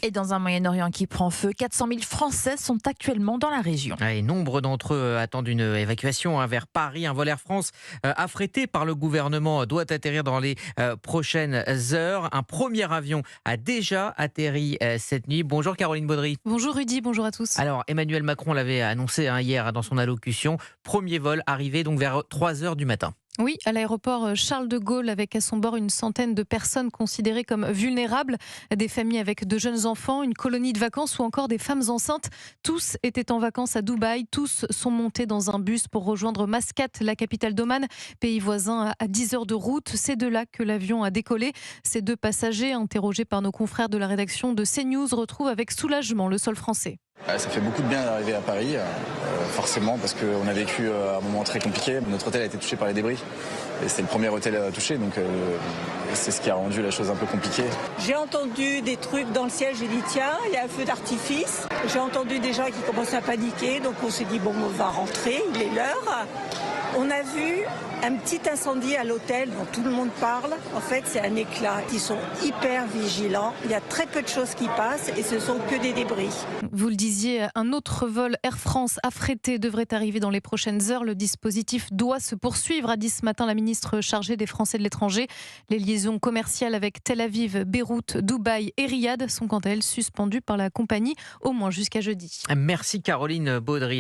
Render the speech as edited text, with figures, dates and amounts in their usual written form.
Et dans un Moyen-Orient qui prend feu, 400 000 Français sont actuellement dans la région. Et nombre d'entre eux attendent une évacuation vers Paris. Un vol Air France affrété par le gouvernement doit atterrir dans les prochaines heures. Un premier avion a déjà atterri cette nuit. Bonjour Caroline Baudry. Bonjour Rudy, bonjour à tous. Alors Emmanuel Macron l'avait annoncé hier dans son allocution. Premier vol arrivé donc vers 3 heures du matin. Oui, à l'aéroport Charles de Gaulle, avec à son bord une centaine de personnes considérées comme vulnérables, des familles avec de jeunes enfants, une colonie de vacances ou encore des femmes enceintes. Tous étaient en vacances à Dubaï, tous sont montés dans un bus pour rejoindre Mascate, la capitale d'Oman, pays voisin à 10 heures de route. C'est de là que l'avion a décollé. Ces deux passagers, interrogés par nos confrères de la rédaction de CNews, retrouvent avec soulagement le sol français. Ça fait beaucoup de bien d'arriver à Paris, forcément, parce qu'on a vécu un moment très compliqué. Notre hôtel a été touché par les débris. Et c'est le premier hôtel touché, donc c'est ce qui a rendu la chose un peu compliquée. J'ai entendu des trucs dans le ciel, j'ai dit tiens, il y a un feu d'artifice. J'ai entendu des gens qui commençaient à paniquer, donc on s'est dit bon, on va rentrer, il est l'heure. On a vu un petit incendie à l'hôtel dont tout le monde parle. En fait, c'est un éclat. Ils sont hyper vigilants. Il y a très peu de choses qui passent et ce sont que des débris. Vous le disiez, un autre vol Air France affrété devrait arriver dans les prochaines heures. Le dispositif doit se poursuivre, a dit ce matin la ministre chargée des Français de l'étranger. Les liaisons commerciales avec Tel Aviv, Beyrouth, Dubaï et Riyad sont quant à elles suspendues par la compagnie au moins jusqu'à jeudi. Merci Caroline Baudry.